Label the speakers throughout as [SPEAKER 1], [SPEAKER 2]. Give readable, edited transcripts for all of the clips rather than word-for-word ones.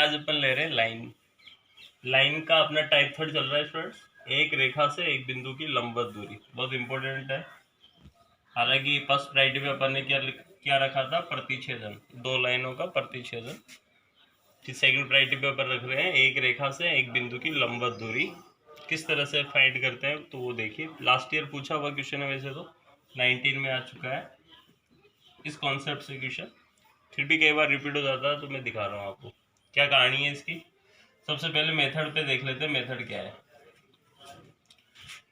[SPEAKER 1] आज अपन ले रहे हैं लाइन। लाइन का अपना टाइप थर्ड चल रहा है स्टूडेंट्स, एक रेखा से एक बिंदु की लंबवत दूरी, बहुत इंपॉर्टेंट है। हालांकि फर्स्ट प्रायोरिटी पे अपन ने क्या रखा था, प्रतिच्छेदन, दो लाइनों का प्रतिच्छेदन। सेकंड प्रायोरिटी पे अपन रख रहे हैं एक रेखा से एक बिंदु की लंबवत दूरी। किस तरह से फाइंड करते हैं तो वो देखिए, लास्ट ईयर पूछा हुआ क्वेश्चन है, वैसे तो 19 में आ चुका है इस कॉन्सेप्ट से क्वेश्चन, फिर भी कई बार रिपीट हो जाता है, तो मैं दिखा रहा हूँ आपको क्या कहानी है इसकी। सबसे पहले मेथड पे देख लेते हैं, मेथड क्या है।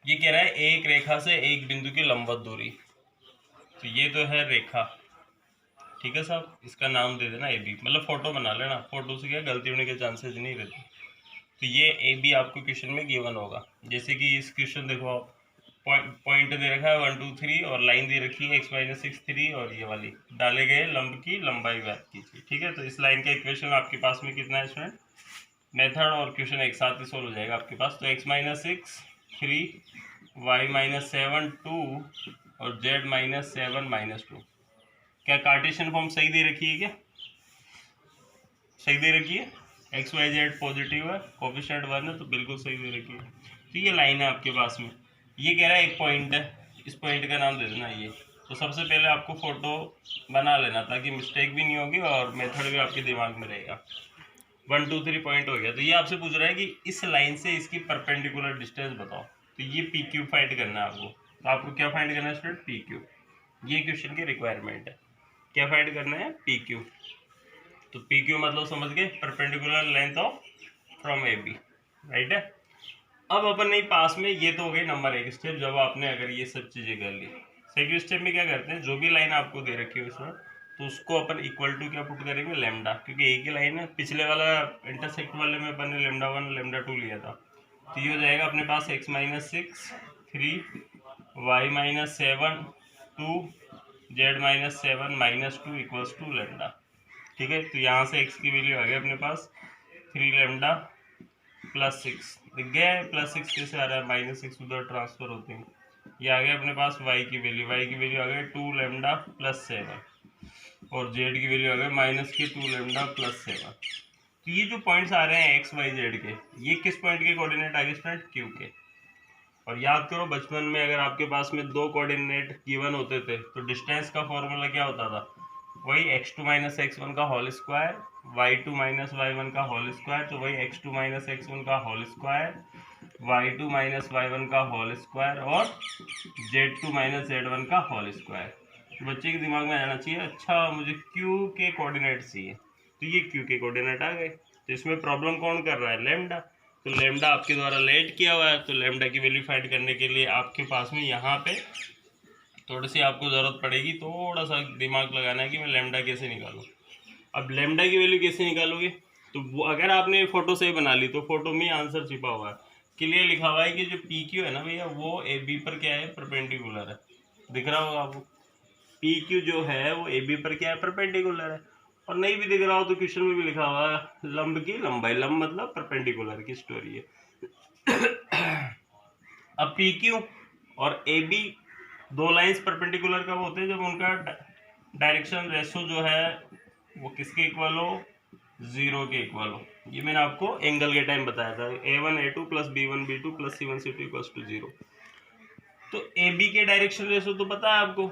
[SPEAKER 1] ये कह रहा है एक रेखा से एक बिंदु की लंबवत दूरी, तो ये तो है रेखा, ठीक है साहब, इसका नाम दे देना ए बी, मतलब फोटो बना लेना, फोटो से क्या गलती होने के चांसेस नहीं रहते। तो ये ए बी आपको क्वेश्चन में गिवन होगा। जैसे कि इस क्वेश्चन देखो आप, पॉइंट दे रखा है 1 2 3 और लाइन दे रखी है x-6 3 और ये वाली डाले गए लंब की लंबाई ज्ञात कीजिए, ठीक है। तो इस लाइन का इक्वेशन आपके पास में कितना है स्टूडेंट, मेथड और क्वेश्चन एक साथ ही सोल्व हो जाएगा आपके पास। तो x-6 3, y-7 2 और z-7 -2। क्या कार्टेशियन फॉर्म सही दे रखी है, क्या सही दे रखी है? एक्स वाई जेड पॉजिटिव है, कोफिशिएंट 1 है, तो बिल्कुल सही दे रखी है। तो ये लाइन है आपके पास में, ये कह रहा है एक पॉइंट है, इस पॉइंट का नाम दे देना ये। तो सबसे पहले आपको फोटो बना लेना ताकि मिस्टेक भी नहीं होगी और मेथड भी आपके दिमाग में रहेगा। 1 2 3 पॉइंट हो गया। तो ये आपसे पूछ रहा है कि इस लाइन से इसकी परपेंडिकुलर डिस्टेंस बताओ, तो ये पी क्यू फाइंड करना है आपको। तो आपको क्या फाइंड करना है स्टूडेंट, पी क्यू। ये क्वेश्चन की रिक्वायरमेंट है, क्या फाइंड करना है, पी क्यू। तो पी क्यू मतलब समझ गए, perpendicular length of from A B, right है। अब अपन नहीं पास में, ये तो हो गई नंबर एक स्टेप, जब आपने अगर ये सब चीजें कर ली। सेकंड स्टेप में क्या करते हैं, जो भी लाइन आपको दे रखी है उसमें, तो उसको अपन इक्वल टू क्या पुट करेंगे, लेमडा, क्योंकि एक ही लाइन है। पिछले वाला इंटरसेक्ट वाले में अपन ने λ1 λ2 लिया था। तो ये हो जाएगा अपने पास x-6 3 y-7 2 z-7 -2 = लेमडा, ठीक है। तो यहाँ से x की वैल्यू आ गई अपने पास 3 लेमडा +6, दिख गया है +6 कैसे आ रहा है, -6 उधर ट्रांसफर होते हैं। ये आ गया अपने पास y की वैल्यू आ गई 2 लेमडा +7 और z की वैल्यू आ गई -2 लेमडा +7। तो ये जो पॉइंट्स आ रहे हैं x y z के, ये किस पॉइंट के कोऑर्डिनेट आ गए स्टूडेंट, q के। और याद करो बचपन में अगर आपके पास में दो कोऑर्डिनेट गिवन होते थे तो डिस्टेंस का फॉर्मूला क्या होता था, वही x2 - x1 का होल स्क्वायर, y2 - y1 का होल स्क्वायर, तो वही x2 - x1 का होल स्क्वायर, y2 - y1 का होल स्क्वायर और z2 - z1 का होल स्क्वायर। तो बच्चे के दिमाग में आना चाहिए, अच्छा मुझे q के कोऑर्डिनेट चाहिए, तो ये q के कोऑर्डिनेट आ गए। तो इसमें प्रॉब्लम कौन कर रहा है, लेमडा। तो लेमडा आपके द्वारा लेट किया हुआ है, तो लेमडा की वैल्यू फाइंड करने के लिए आपके पास में यहाँ पे थोड़ी सी आपको ज़रूरत पड़ेगी, थोड़ा सा दिमाग लगाना है कि मैं लेमडा कैसे निकालूँ। अब लेमडा की वैल्यू कैसे निकालोगे, तो वो अगर आपने फोटो सही बना ली तो फोटो में आंसर छिपा हुआ है, क्लियर लिखा हुआ है कि जो पी क्यू है ना भैया, वो ए बी पर क्या है, परपेंडिकुलर है। दिख रहा होगा आपको, पी क्यू जो है वो ए बी पर क्या है, परपेंडिकुलर है। और नहीं भी दिख रहा हो तो क्वेश्चन में भी लिखा हुआ है लंब की लंबाई, लंब मतलब परपेंडिकुलर की स्टोरी है। अब पी क्यू और ए बी दो लाइंस परपेंडिकुलर कब होते हैं, जब उनका डायरेक्शन रेशो जो है वो किसके इक्वल हो, 0 के इक्वल हो। ये मैंने आपको एंगल के टाइम बताया था, a1 a2 + b1 b2 + c1 c2 = 0। तो ए बी के डायरेक्शन रेशो तो पता है आपको,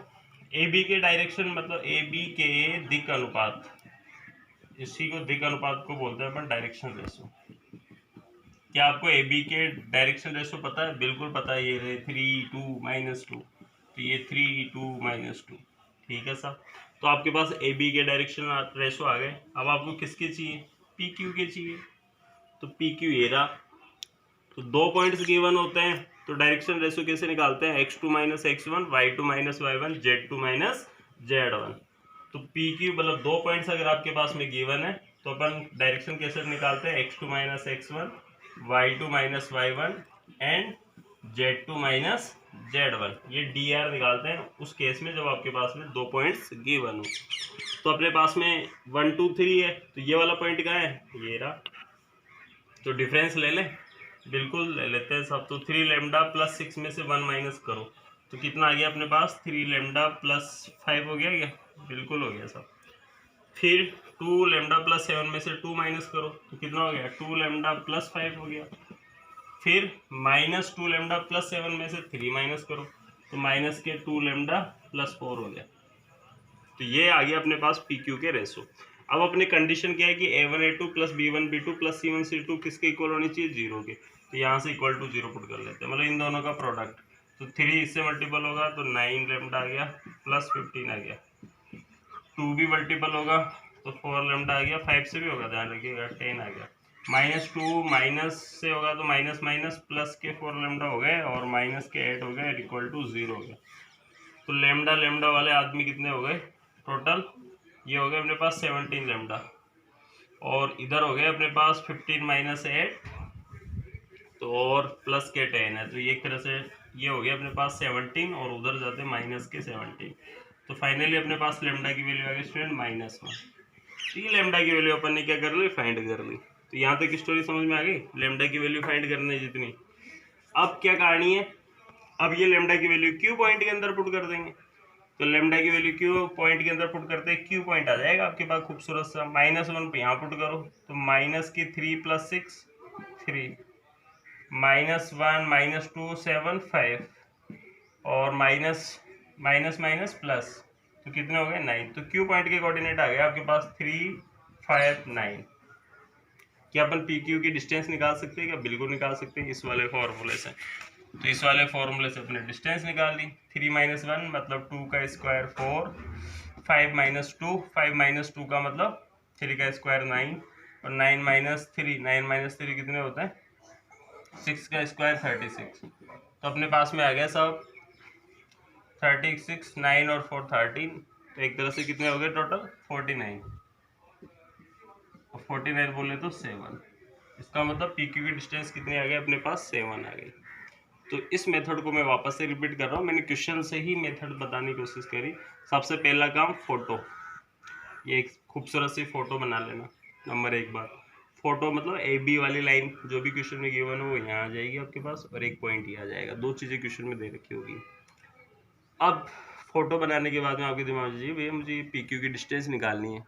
[SPEAKER 1] ए बी के डायरेक्शन मतलब ए बी के दिक् अनुपात, इसी को दिक् अनुपात को बोलते हैं अपन डायरेक्शन रेशो। क्या आपको ए बी के डायरेक्शन रेशो पता है, बिल्कुल पता है, ये 3 2 -2, तो ये 3 2 -2, ठीक है साहब। तो आपके पास ए बी के डायरेक्शन रेशो आ गए। अब आपको किसके चाहिए, पी क्यू के चाहिए। तो पी क्यू ये रहा। तो दो पॉइंट्स गिवन होते हैं तो डायरेक्शन रेशो कैसे निकालते हैं, x2 - x1 y2 - y1 z2 - z1। तो पी क्यू मतलब दो पॉइंट्स अगर आपके पास में गिवन है तो अपन डायरेक्शन कैसे निकालते हैं, x2 - x1 y2 - y1 and z2 - z1, ये dr निकालते हैं उस केस में जब आपके पास में दो पॉइंट्स गिवन हो। तो अपने पास में 1 2 3 है, तो ये वाला पॉइंट कहाँ है, ये रहा। तो डिफरेंस ले लें, बिल्कुल ले लेते हैं सब। तो 3 लेमडा +6 में से 1 माइनस करो तो कितना आ गया अपने पास, 3 लेमडा +5 हो गया क्या, बिल्कुल हो गया सब। फिर 2 लेमडा प्लस 7 में से 2 माइनस करो तो कितना हो गया, 2 लेमडा प्लस 5 हो गया। फिर माइनस 2 लेमडा प्लस 7 में से 3 माइनस करो तो माइनस के 2 लेमडा प्लस 4 हो गया। तो ये आ गया अपने पास पी क्यू के रेशो। अब अपने कंडीशन क्या है कि A1A2 plus B1B2 plus C1C2 किसके इक्वल होनी चाहिए, 0 के। तो यहाँ से इक्वल टू 0 पुट कर लेते हैं, मतलब इन दोनों का प्रोडक्ट। तो 3 इससे मल्टीपल होगा तो 9 लेमडा आ गया प्लस 15 आ गया। 2 भी मल्टीपल होगा तो 4 लेमडा आ गया, 5 से भी होगा ध्यान रखिएगा 10 आ गया। -2 माइनस से होगा तो माइनस माइनस प्लस के 4 लेमडा हो गए और माइनस के 8 हो गए इक्वल टू 0 हो गया। तो लेमडा लेमडा वाले आदमी कितने हो गए टोटल, ये हो गए अपने पास 17 लेमडा, और इधर हो गए अपने पास 15 माइनस 8 तो और प्लस के 10 है, तो ये एक तरह से ये हो गया अपने पास 17 और उधर जाते माइनस के 17। तो फाइनली अपने पास लेमडा की वैल्यू आ गई स्टूडेंट -1। तो ये लेमडा की वैल्यू अपन ने क्या कर ली, फाइंड कर ली। तो यहाँ तक स्टोरी समझ में आ गई, लेमडा की वैल्यू फाइंड करने जितनी। अब क्या कहानी है, अब ये लेमडा की वैल्यू क्यू पॉइंट के अंदर पुट कर देंगे। तो लेमडा की वैल्यू क्यू पॉइंट के अंदर पुट करते हैं, क्यू पॉइंट आ जाएगा आपके पास खूबसूरत सा। -1 पे यहाँ पुट करो तो माइनस की 3 प्लस 6 3, -1 -2 7 5 और माइनस माइनस माइनस प्लस, तो कितने हो गए 9। तो क्यू पॉइंट के कोऑर्डिनेट आ गए आपके पास 3 5 9। क्या अपन पी क्यू की डिस्टेंस निकाल सकते हैं, क्या बिल्कुल निकाल सकते हैं इस वाले फॉर्मूले से। तो इस वाले फॉर्मूले से अपने डिस्टेंस निकाल ली, 3 - 1 मतलब 2 का स्क्वायर 4, 5 - 2 5 - 2 का मतलब 3 का स्क्वायर 9 और 9 - 3 9 - 3 कितने होता है 6 का स्क्वायर 36। तो अपने पास में आ गया सब 36 9 और 4 13, तो एक तरह से कितने हो गए टोटल 49 और 49 बोले तो 7। इसका मतलब पी क्यू की डिस्टेंस कितनी आ गई अपने पास 7 आ गई। तो इस मेथड को मैं वापस से रिपीट कर रहा हूँ, मैंने क्वेश्चन से ही मेथड बताने की कोशिश करी। सबसे पहला काम फोटो, ये एक खूबसूरत सी फोटो बना लेना। नंबर 1 बात, फोटो मतलब ए बी वाली लाइन जो भी क्वेश्चन में गिवन हो वो यहाँ आ जाएगी आपके पास और एक पॉइंट ही आ जाएगा, 2 चीज़ें क्वेश्चन में दे रखी होगी। अब फोटो बनाने के बाद में आपके दिमाग में भैया मुझे पी क्यू की डिस्टेंस निकालनी है।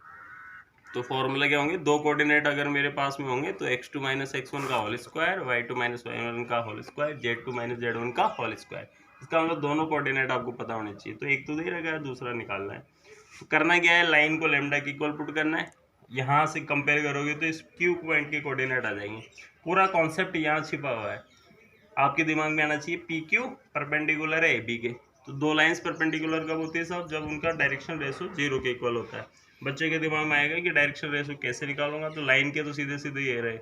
[SPEAKER 1] तो फॉर्मूला क्या होंगे, 2 कोऑर्डिनेट अगर मेरे पास में होंगे तो x2 - x1 का होल स्क्वायर, y2 - y1 का होल स्क्वायर, z2 - z1 का होल स्क्वायर। इसका मतलब दोनों कोऑर्डिनेट आपको पता होने चाहिए। तो एक तो दे रखा है, दूसरा निकालना है। तो करना क्या है, लाइन को लेमडा की इक्वल पुट करना है। यहाँ से कंपेयर करोगे तो इस क्यू पॉइंट के कोऑर्डिनेट आ जाएंगे। पूरा कॉन्सेप्ट यहाँ छिपा हुआ है, आपके दिमाग में आना चाहिए। पी क्यू परपेंडिकुलर है ए बी के, तो 2 लाइंस परपेंडिकुलर कब होती है साहब, जब उनका डायरेक्शन रेशो 0 के इक्वल होता है। बच्चे के दिमाग में आएगा कि डायरेक्शन रेशो कैसे निकालूंगा, तो लाइन के तो सीधे सीधे ये रहे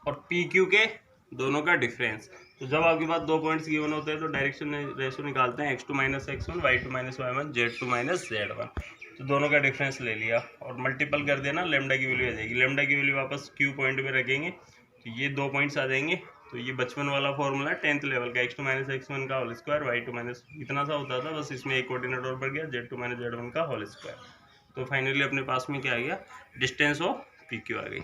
[SPEAKER 1] और पी क्यू के दोनों का डिफरेंस। तो जब आपके पास 2 पॉइंट्स गिवन होते हैं तो डायरेक्शन रेशो निकालते हैं x2 - x1 y2 - y1 z2 - z1। तो दोनों का डिफरेंस ले लिया और मल्टीपल कर देना, लेमडा की वैल्यू आ जाएगी। लेमडा की वैल्यू वापस क्यू पॉइंट में रखेंगे तो ये 2 पॉइंट्स आ जाएंगे। तो ये बचपन वाला फॉर्मूला 10th लेवल का, x2 - x1 का होल स्क्वायर, y2 - इतना सा होता था, बस इसमें एक कोऑर्डिनेट और बढ़ गया, z2 - z1 का होल स्क्वायर। तो फाइनली अपने पास में क्या आ गया, डिस्टेंस ऑफ पी क्यू आ गई।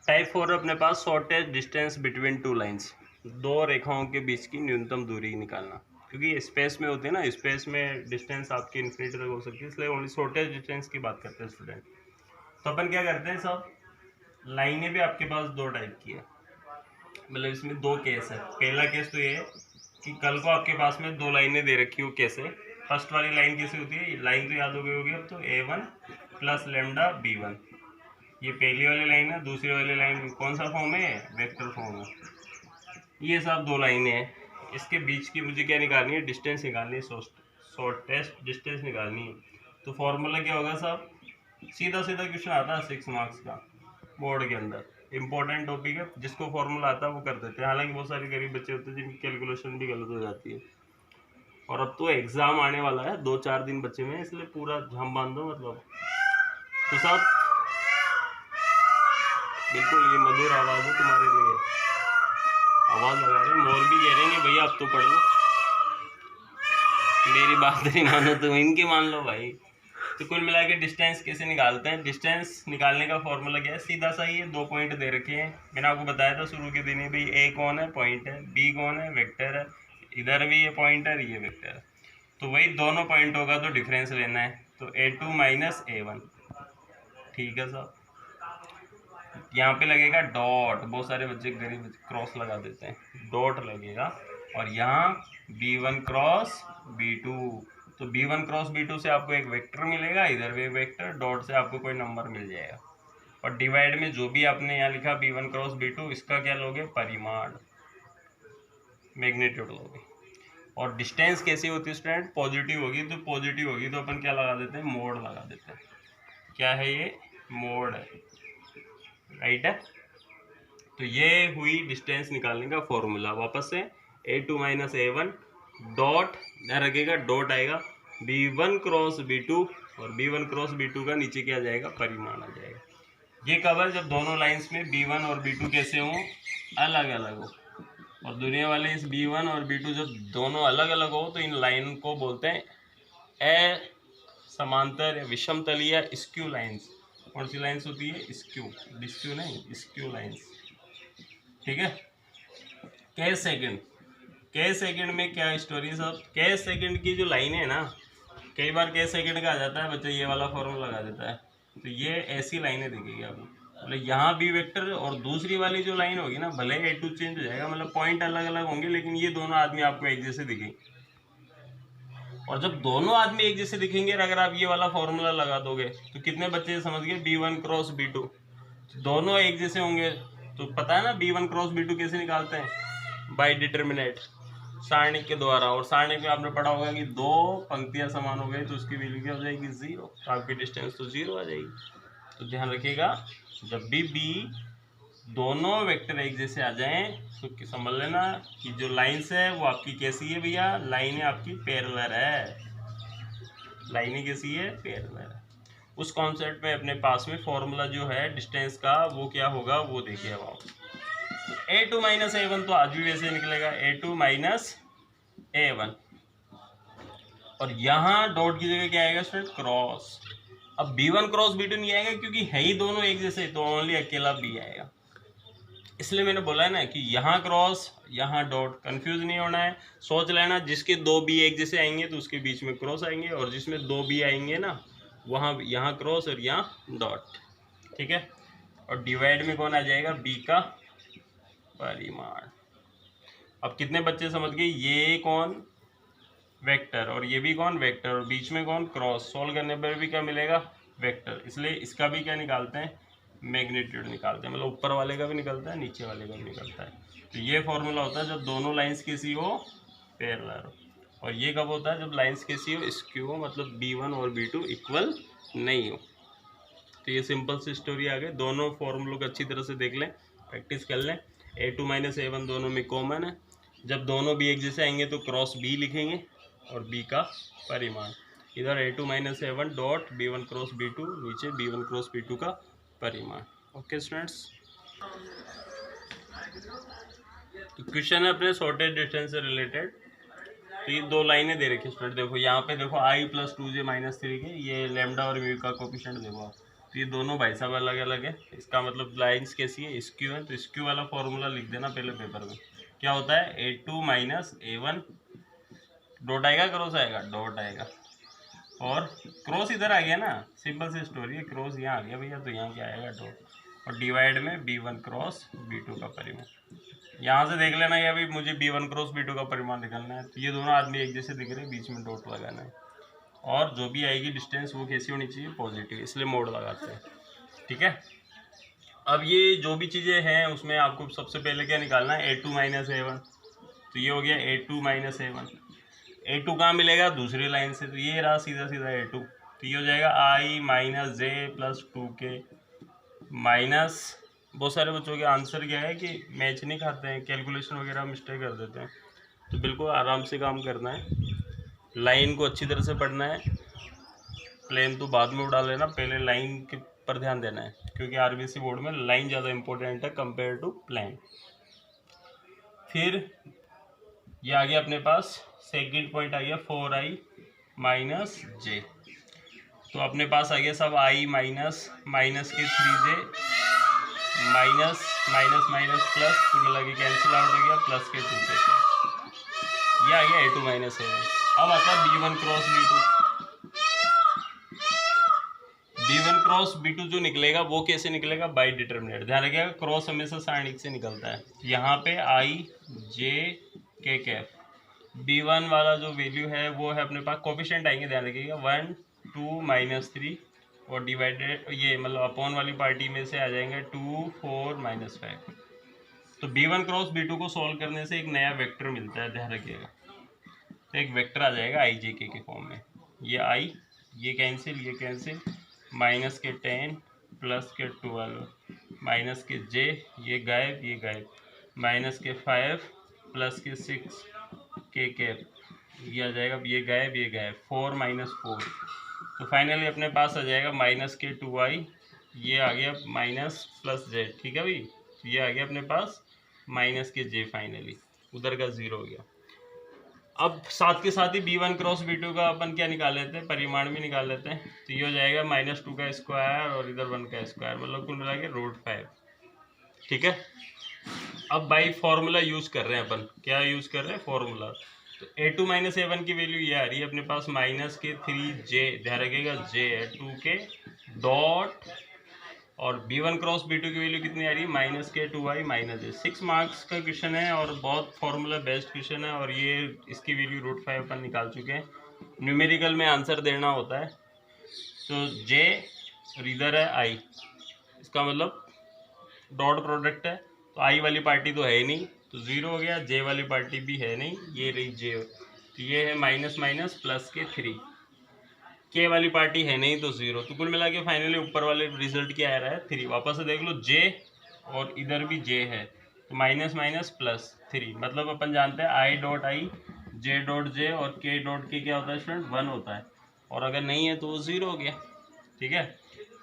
[SPEAKER 1] टाइप 4 अपने पास शॉर्टेस्ट डिस्टेंस बिटवीन 2 लाइंस, 2 रेखाओं के बीच की न्यूनतम दूरी निकालना। क्योंकि स्पेस में होती है ना, स्पेस में डिस्टेंस आपकी इन्फिनिटी तक हो सकती है, इसलिए ओनली शॉर्टेस्ट डिस्टेंस की बात करते हैं स्टूडेंट। तो अपन क्या करते हैं सब, लाइनें भी आपके पास 2 टाइप की है, मतलब इसमें 2 केस है। पहला केस तो ये है कि कल को आपके पास में 2 लाइनें दे रखी हो, कैसे फर्स्ट वाली लाइन कैसे होती है, लाइन तो याद हो गई होगी अब तो, a1 प्लस लेमडा b1, ये पहली वाली लाइन है। दूसरी वाली लाइन कौन सा फॉर्म है, वेक्टर फॉर्म है। ये सब 2 लाइनें हैं, इसके बीच की मुझे क्या निकालनी है, डिस्टेंस निकालनी है, शॉर्टेस्ट डिस्टेंस निकालनी है। तो फॉर्मूला क्या होगा साहब, सीधा सीधा क्वेश्चन आता है 6 मार्क्स का बोर्ड के अंदर, इंपॉर्टेंट टॉपिक है, जिसको फॉर्मूला आता है वो कर देते हैं। हालांकि बहुत सारे गरीब बच्चे होते हैं जिनकी कैलकुलेशन भी गलत हो जाती है। और अब तो एग्जाम आने वाला है, 2-4 दिन बचे हुए हैं, इसलिए पूरा झाम बांध दो मतलब। तो साहब बिल्कुल ये मधुर आवाज़ है तुम्हारे लिए, आवाज़ लगा रहे, मौलवी कह रहे हैं भैया अब तो पढ़ लो, मेरी बात नहीं मानो तो इनकी मान लो भाई। तो कुल मिला के डिस्टेंस कैसे निकालते हैं, डिस्टेंस निकालने का फॉर्मूला क्या है, सीधा सा ही है। 2 पॉइंट दे रखे हैं, मैंने आपको बताया था शुरू के दिन ही, भाई ए कौन है, पॉइंट है, बी कौन है, वेक्टर है, इधर भी ये पॉइंट है, ये वेक्टर है। तो वही दोनों पॉइंट होगा तो डिफरेंस लेना है, तो A2 माइनस A1। ठीक है सर, यहाँ पे लगेगा डॉट, बहुत सारे बच्चे गरीब क्रॉस लगा देते हैं, डॉट लगेगा, और यहाँ B1 क्रॉस B2, तो B1 क्रॉस B2 से आपको एक वेक्टर मिलेगा, इधर भी एक वेक्टर, डॉट से आपको कोई नंबर मिल जाएगा, और डिवाइड में जो भी आपने यहाँ लिखा B1 क्रॉस B2, इसका क्या लोगे, परिमाण, मैग्नीट्यूड लोगे। और डिस्टेंस कैसी होती है स्टूडेंट, पॉजिटिव होगी, तो पॉजिटिव होगी तो अपन क्या लगा देते हैं, मोड लगा देते हैं। क्या है ये, मोड है, राइट है। तो ये हुई डिस्टेंस निकालने का फॉर्मूला। वापस से A2 माइनस A1 डॉट, ध्यान रखिएगा डॉट आएगा, B1 क्रॉस B2, और B1 क्रॉस B2 का नीचे क्या जाएगा, परिमाण आ जाएगा। ये कवर जब दोनों लाइंस में B1 और B2 कैसे हों, अलग अलग हो, और दुनिया वाले इस B1 और B2 जब दोनों अलग अलग हो तो इन लाइन को बोलते हैं समांतर या विषम तलीय या स्क्यू लाइंस। कौन सी लाइंस होती है, स्क्यू, डिस्क्यू नहीं, स्क्यू लाइंस। ठीक है। के सेकंड में क्या स्टोरी सब, के सेकंड की जो लाइन है ना, कई बार के सेकंड का आ जाता है बच्चा, ये वाला फॉर्मूला लगा देता है, तो ये ऐसी लाइनें दिखेगी आपको, मतलब यहाँ बी वेक्टर और दूसरी वाली जो लाइन होगी ना, भले A2 चेंज हो जाएगा, मतलब पॉइंट अलग अलग होंगे, लेकिन ये दोनों आदमी आपको एक जैसे दिखेंगे। और जब दोनों आदमी एक जैसे दिखेंगे, अगर आप ये वाला फॉर्मूला लगा दोगे तो कितने बच्चे समझ गए, B1 क्रॉस B2, दोनों एक जैसे होंगे, तो पता है ना B1 क्रॉस B2 कैसे निकालते हैं, बाय डिटर्मिनेंट, सारणी के द्वारा। और सारणी में आपने पढ़ा होगा कि दो पंक्तियां समान हो गई तो उसकी वैल्यू क्या हो जाएगी, 0, तो आपकी डिस्टेंस तो 0 आ जाएगी। तो ध्यान रखिएगा, जब भी दोनों वेक्टर एक जैसे आ जाएं तो समझ लेना कि जो लाइन्स है वो आपकी कैसी है भैया, लाइनें आपकी पैरेलल है, लाइनें कैसी है, पैरेलल है। उस कॉन्सेप्ट में अपने पास में फॉर्मूला जो है डिस्टेंस का वो क्या होगा, वो देखिए अब आप। A2 माइनस A1 तो आज भी वैसे निकलेगा, A2 माइनस A1, और यहाँ डॉट की जगह क्या आएगा स्टूडेंट, क्रॉस। अब B1 क्रॉस B2 नहीं आएगा क्योंकि है ही दोनों एक जैसे, तो ओनली अकेला B आएगा। इसलिए मैंने बोला है ना कि यहाँ क्रॉस यहाँ डॉट, कंफ्यूज नहीं होना है, सोच लेना जिसके दो बी एक जैसे आएंगे तो उसके बीच में क्रॉस आएंगे, और जिसमें दो बी आएंगे ना वहाँ यहाँ क्रॉस और यहाँ डॉट। ठीक है। और डिवाइड में कौन आ जाएगा, बी का परिमाण। अब कितने बच्चे समझ गए, ये कौन, वेक्टर, और ये भी कौन, वेक्टर, और बीच में कौन, क्रॉस। सोल्व करने पर भी क्या मिलेगा, वेक्टर। इसलिए इसका भी क्या निकालते हैं, मैग्नीट्यूड निकालते हैं, मतलब ऊपर वाले का भी निकलता है, नीचे वाले का भी निकलता है। तो ये फॉर्मूला होता है जब दोनों लाइंस कैसी हो, पैरेलल हो। और ये कब होता है, जब लाइंस कैसी हो, स्क्यू हो, मतलब B1 और B2 इक्वल नहीं हो। तो ये सिंपल सी स्टोरी आ गई। दोनों फॉर्मूलों को अच्छी तरह से देख लें, प्रैक्टिस कर लें। A2 माइनस A1 दोनों में कॉमन है, जब दोनों भी एक जैसे आएंगे तो क्रॉस B लिखेंगे और B का परिमाण, इधर A2 minus A1 dot B1 cross B2, नीचे B1 क्रॉस B2 का परिमाण। ओके स्टूडेंट्स, तो क्वेश्चन है अपने शॉर्टेज डिस्टेंस से रिलेटेड। तो ये दो लाइनें दे रखी स्टूडेंट, देखो यहाँ पे देखो I प्लस 2J माइनस 3 के, ये लैम्डा और म्यू का कोफिशिएंट देखो आप, तो ये दोनों भाई साहब अलग अलग है। इसका मतलब लाइन्स कैसी है, स्क्यू है, तो स्क्यू वाला फॉर्मूला लिख देना पहले पेपर में। क्या होता है, A2 माइनस A1 डॉट आएगा, क्रॉस आएगा, डॉट आएगा, और क्रॉस इधर आ गया ना, सिंपल सी स्टोरी है, क्रॉस यहाँ आ गया भैया, तो यहाँ क्या आएगा, डॉट, और डिवाइड में B1 क्रॉस B2 का परिमाण। यहाँ से देख लेना कि अभी मुझे B1 क्रॉस B2 का परिमाण निकालना है, तो ये दोनों आदमी एक जैसे दिख रहे हैं, बीच में डॉट लगाना है, और जो भी आएगी डिस्टेंस वो कैसी होनी चाहिए, पॉजिटिव, इसलिए मोड लगाते हैं। ठीक है। अब ये जो भी चीज़ें हैं उसमें आपको सबसे पहले क्या निकालना है, A2 माइनस A1, तो ये हो गया A2 माइनस A1। A2 कहाँ मिलेगा, दूसरी लाइन से, तो ये रहा सीधा सीधा A2, तो ये हो जाएगा I minus J plus 2K minus, बहुत सारे बच्चों के आंसर क्या है कि मैच नहीं खाते हैं, कैलकुलेशन वगैरह मिस्टेक कर देते हैं, तो बिल्कुल आराम से काम करना है, लाइन को अच्छी तरह से पढ़ना है, प्लेन तो बाद में उड़ा लेना, पहले लाइन के पर ध्यान देना है, क्योंकि RBC बोर्ड में लाइन ज़्यादा इंपॉर्टेंट है कंपेयर टू प्लेन। फिर ये आ गया अपने पास, सेकंड पॉइंट आ गया 4I माइनस J, तो अपने पास आ गया सब I माइनस माइनस के 3J minus minus minus plus, तो मिला के कैंसिल आउट हो गया, प्लस के 2K, ये आ गया A2 माइनस A1। अब आता है B1 cross B2। B1 cross B2 जो निकलेगा वो कैसे निकलेगा, बाई डिटर्मिनेंट। ध्यान रखिएगा क्रॉस हमेशा साइन एक से निकलता है। यहाँ पे I J K cap B1 वाला जो वैल्यू है वो है अपने पास, कोफिशिएंट आएंगे ध्यान रखिएगा 1 2 -3 और डिवाइडेड ये मतलब अपॉन वाली पार्टी में से आ जाएंगे 2 4 -5। तो B1 क्रॉस B2 को सॉल्व करने से एक नया वेक्टर मिलता है, ध्यान रखिएगा। तो एक वेक्टर आ जाएगा I J K के फॉर्म में। ये I ये कैंसिल माइनस के 10 प्लस के 12 माइनस के J ये गायब माइनस के 5 प्लस के 6 के कैप ये आ जाएगा, ये गायब 4 -4। तो फाइनली अपने पास आ जाएगा माइनस के 2i, ये आ गया माइनस प्लस z। ठीक है भाई, ये आ गया अपने पास माइनस के j, फाइनली उधर का 0 हो गया। अब साथ के साथ ही B1 क्रॉस B2 का अपन क्या निकाल लेते हैं, परिमाण भी निकाल लेते हैं। तो ये हो जाएगा -2 का स्क्वायर और इधर 1 का स्क्वायर, मतलब कुल मिला के √5। ठीक है, अब बाई फॉर्मूला यूज कर रहे हैं अपन, क्या यूज कर रहे हैं, फॉर्मूला। तो A2 - A1 की वैल्यू ये आ रही है अपने पास माइनस के 3j, ध्यान रखिएगा j है 2 के डॉट, और B1 क्रॉस B2 की वैल्यू कितनी आ रही है, माइनस के 2i -j। 6 मार्क्स का क्वेश्चन है और बहुत फॉर्मूला बेस्ड क्वेश्चन है, और ये इसकी वैल्यू √5 अपन निकाल चुके हैं। न्यूमेरिकल में आंसर देना होता है। तो j और इधर है i, इसका मतलब डॉट प्रोडक्ट है, तो i वाली पार्टी तो है ही नहीं तो 0 हो गया, j वाली पार्टी भी है नहीं, ये रही j। तो ये है माइनस प्लस के 3, k वाली पार्टी है नहीं तो 0। तो कुल मिला के फाइनली ऊपर वाले रिजल्ट क्या आ रहा है, 3। वापस से देख लो j और इधर भी j है, तो माइनस प्लस 3, मतलब अपन जानते हैं i dot i j dot j और k डॉट k क्या होता है स्टूडेंट, 1 होता है, और अगर नहीं है तो वो 0 हो गया। ठीक है,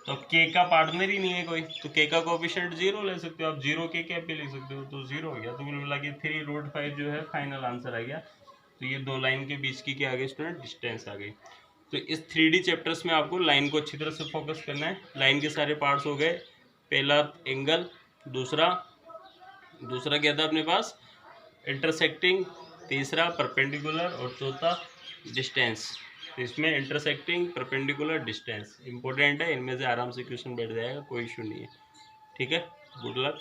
[SPEAKER 1] तो k का पार्टनर ही नहीं है कोई, तो k का कोफिशिएंट 0 ले सकते हो आप, 0 k कैप भी लिख सकते हो, तो 0 हो गया। तो कुल मिला के 3√5 जो है फाइनल आंसर आ गया। तो ये दो लाइन के बीच की क्या आ गई स्टूडेंट, डिस्टेंस आ गई। तो इस 3D चैप्टर्स में आपको लाइन को अच्छी तरह से फोकस करना है। लाइन के सारे पार्ट्स हो गए, पहला एंगल, दूसरा क्या था अपने पास, इंटरसेक्टिंग, तीसरा परपेंडिकुलर और चौथा डिस्टेंस। तो इसमें इंटरसेक्टिंग, परपेंडिकुलर, डिस्टेंस इंपॉर्टेंट है, इनमें से आराम से क्वेश्चन बैठ जाएगा, कोई इशू नहीं है। ठीक है, गुड लक।